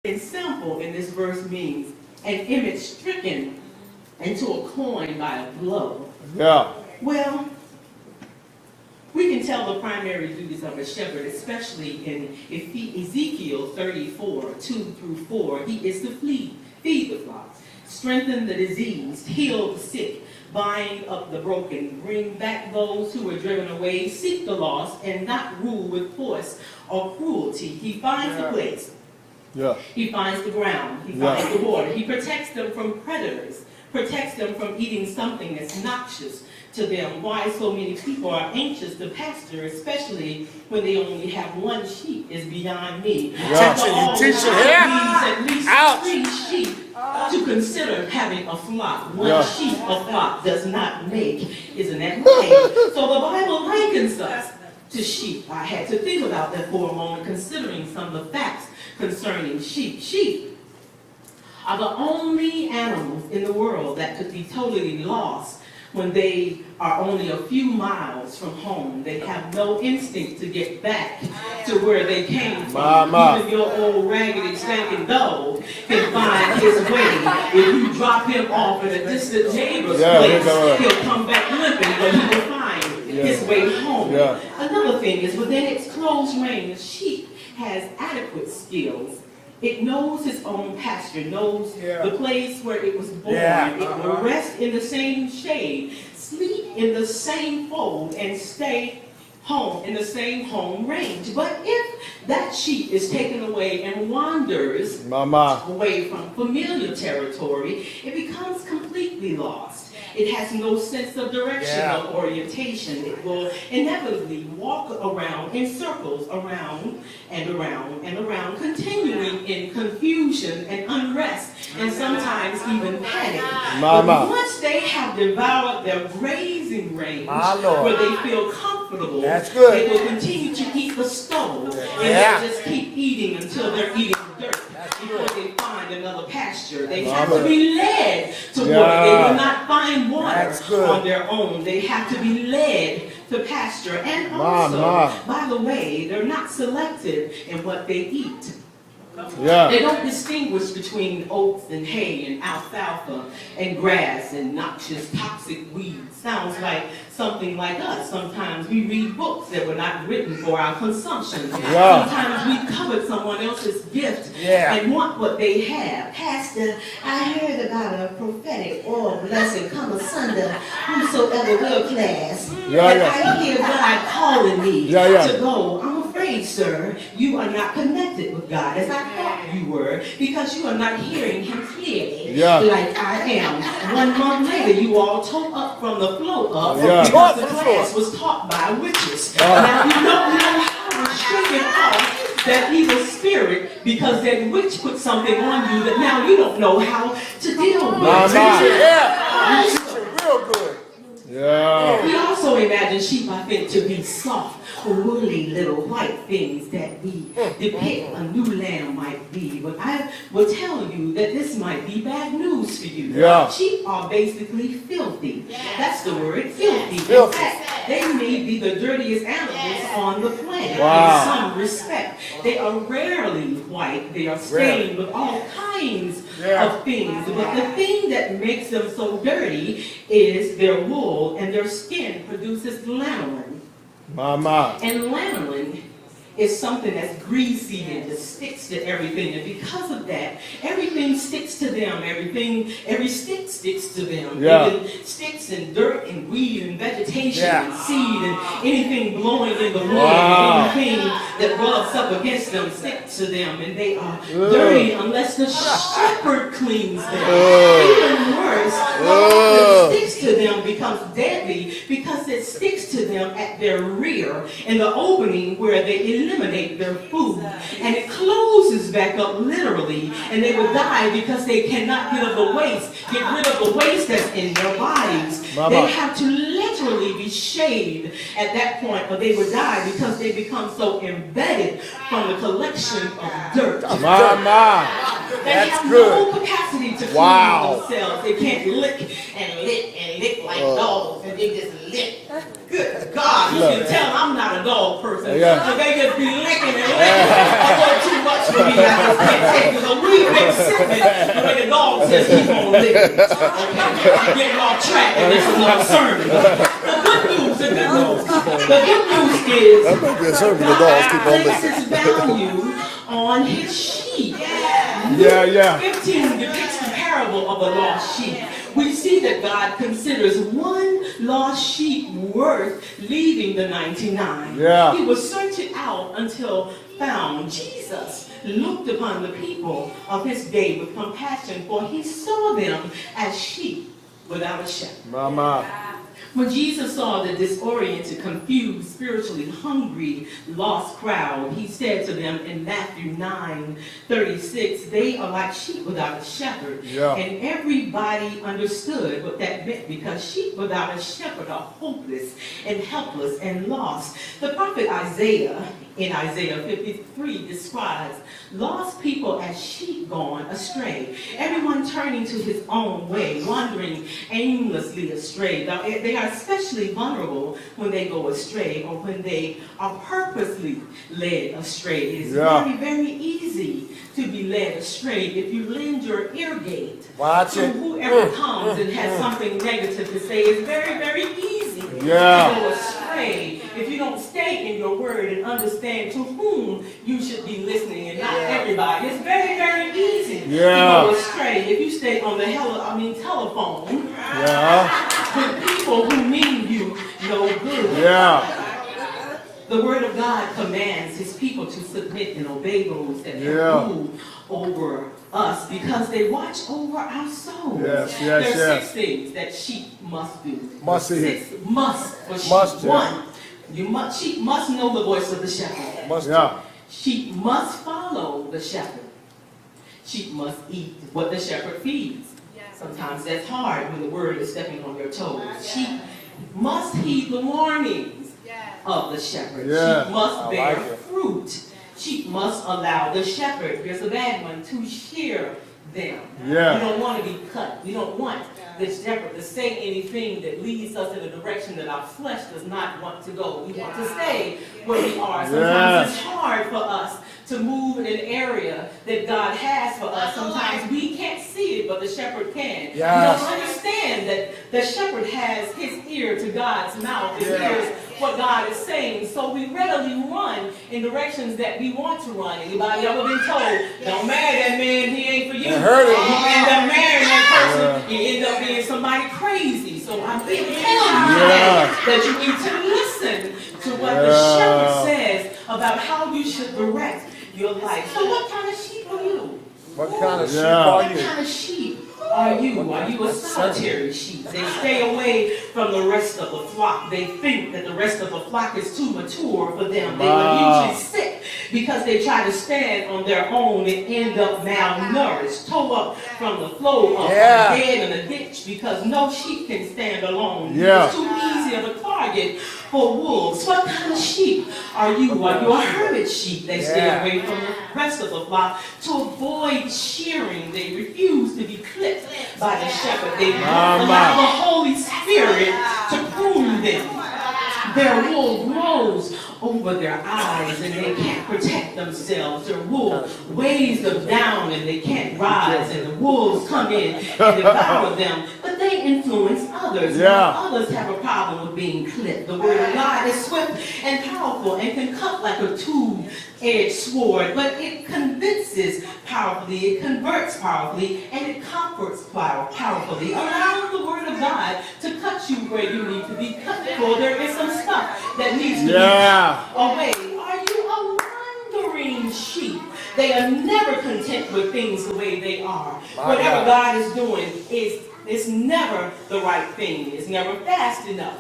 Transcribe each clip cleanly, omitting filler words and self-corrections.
And simple in this verse means an image stricken into a coin by a blow. Yeah. Well, we can tell the primary duties of a shepherd, especially in Ezekiel 34, 2 through 4. He is to feed the flock, strengthen the diseased, heal the sick, bind up the broken, bring back those who were driven away, seek the lost, and not rule with force or cruelty. He finds the place. Yeah. He finds the ground. He finds the water. He protects them from predators, protects them from eating something that's noxious to them. Why so many people are anxious to pasture, especially when they only have one sheep, is beyond me. Yeah. At least 3 sheep to consider having a flock. One sheep a flock does not make. Isn't that right? So the Bible likens us to sheep. I had to think about that for a moment, considering some of the facts concerning sheep. Sheep are the only animals in the world that could be totally lost when they are only a few miles from home. They have no instinct to get back to where they came from. Even your old raggedy stinking dog can find his way. If you drop him off at a distant neighbor's place, he'll come back limping, but he will find his way home. Another thing is, within its close range, sheep has adequate skills. It knows its own pasture, knows the place where it was born. It will rest in the same shade, sleep in the same fold, and stay home in the same home range. But if that sheep is taken away and wanders away from familiar territory, it becomes completely lost. It has no sense of direction or orientation. It will inevitably walk around in circles, around and around and around, continuing in confusion and unrest, and sometimes even panic. But once they have devoured their grazing range, where they feel comfortable, they will continue to eat the stubble, and they'll just keep eating until they're eating dirt before they find another pasture. They have to be led to water. They will not find water on their own. They have to be led to pasture. And also, by the way, they're not selective in what they eat. They don't distinguish between oats and hay and alfalfa and grass and noxious toxic weeds. Sounds like something like us. Sometimes we read books that were not written for our consumption. Sometimes we covet someone else's gift and want what they have. Pastor, I heard about a prophetic oil blessing come asunder whosoever will class. And I hear God calling me to go. I'm afraid, sir, you are not connected with God as I thought you were, because you are not hearing him clearly like I am. 1 month later, you all tore up from the floor up because the class was taught by witches. Now you don't know how to shake it off that evil spirit, because that witch put something on you that now you don't know how to deal with. Real good. We also imagine sheep, I think, to be soft, woolly little white things that we depict a new lamb might be. But I will tell you that this might be bad news for you. Sheep are basically filthy. That's the word, filthy. In fact, they may be the dirtiest animals on the planet in some respect. They are rarely white. They are stained with all kinds of things. But the thing that makes them so dirty is their wool, and their skin produces lanolin. And lanolin is something that's greasy and just sticks to everything. And because of that, everything sticks to them. Every stick sticks to them. Even sticks and dirt and weed and vegetation and seed and anything blowing in the wind, anything that rubs up against them sticks to them. And they are dirty unless the shepherd cleans them. Even worse, what sticks to them becomes deadly because it sticks to them at their rear in the opening where they eliminate their food, and it closes back up literally, and they will die because they cannot get rid of the waste that's in their bodies. They have to literally be shaved at that point, or they will die because they become so embedded from the collection of dirt. They have no capacity to clean themselves. They can't lick like dogs, and they just lick. Good God, you can tell I'm not a dog person. So they just be licking and licking. A little too much for me. I just can't take it. So we've been sipping the way the dog says keep on licking. Okay, I'm getting off track and this is another sermon. The good news is God places value on his sheep. Luke 15 depicts the parable of the lost sheep. We see that God considers one lost sheep worth leaving the 99. He will search it out until found. Jesus looked upon the people of his day with compassion, for he saw them as sheep without a shepherd. When Jesus saw the disoriented, confused, spiritually hungry, lost crowd, he said to them in Matthew 9:36, they are like sheep without a shepherd. And everybody understood what that meant, because sheep without a shepherd are hopeless and helpless and lost. The prophet Isaiah, in Isaiah 53, describes lost people as sheep gone astray. Everyone turning to his own way, wandering aimlessly astray. Now, they are especially vulnerable when they go astray or when they are purposely led astray. It is very, very easy to be led astray if you lend your ear gate to whoever comes and has something negative to say. It's very, very easy to go astray if you don't stay in your word and understand to whom you should be listening and not everybody. It's very, very easy to go astray if you stay on the telephone with people who mean you no good. The word of God commands his people to submit and obey those that rule over us, because they watch over our souls. There are 6 things that sheep must do. Six must for sheep. One, sheep must know the voice of the shepherd. Sheep must follow the shepherd. Sheep must eat what the shepherd feeds. Sometimes that's hard when the word is stepping on your toes. Sheep must heed the warnings of the shepherd. Sheep must bear fruit. Sheep must allow the shepherd, here's a bad one, to shear them. We don't want to be cut. We don't want the shepherd to say anything that leads us in a direction that our flesh does not want to go. We want to stay where we are. Sometimes it's hard for us to move in an area that God has for us. Sometimes we can't see it, but the shepherd can. We don't understand that the shepherd has his ear to God's mouth and hears what God is saying. So we readily run in directions that we want to run. Anybody ever been told, don't marry that man, he ain't for you. You end up marrying that person, you end up being somebody crazy. So I'm here to tell you that you need to listen to what the shepherd says about how you should direct your life. So what kind of sheep are you? What kind of sheep are you? What kind of sheep are you? Are you a solitary sheep? They stay away from the rest of the flock. They think that the rest of the flock is too mature for them. They are usually sick because they try to stand on their own and end up malnourished, toe up from the flow of dead in a ditch, because no sheep can stand alone. It's too easy of a target for wolves. What kind of sheep are you? Are you a hermit sheep? They stay away from the rest of the flock to avoid shearing. They refuse to be clipped by the shepherd. They don't allow the Holy Spirit to prune them. Their wool grows over their eyes and they can't protect themselves. Their wool weighs them down and they can't rise, and the wolves come in and devour them. But they influence others. Others have a problem with being clipped. The word of God is swift and powerful and can cut like a two-edged sword, but it convinces powerfully, it converts powerfully, and it comforts powerfully. Allow the word of God to cut you where you need to be cut for. There is some stuff that needs to be cut away. Are you a wandering sheep? They are never content with things the way they are. Whatever God is doing is never the right thing. It's never fast enough.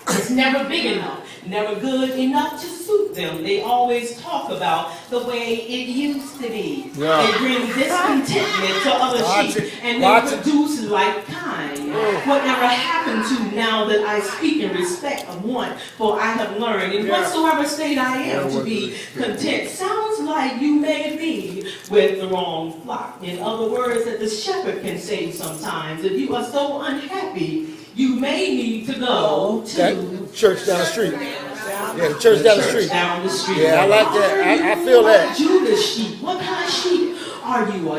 It's never big enough, never good enough to suit them. They always talk about the way it used to be. They bring discontentment to other sheep, and they produce like kind. Whatever happened to now that I speak in respect of one, for I have learned in whatsoever state I am to be content. Sounds like you may be with the wrong flock. In other words, that the shepherd can say sometimes, if you are so unhappy, you may need to go to that church down the street. Yeah, the church down the street. Down the street. Yeah, I like that. I feel that. Judas sheep. What kind of sheep are you?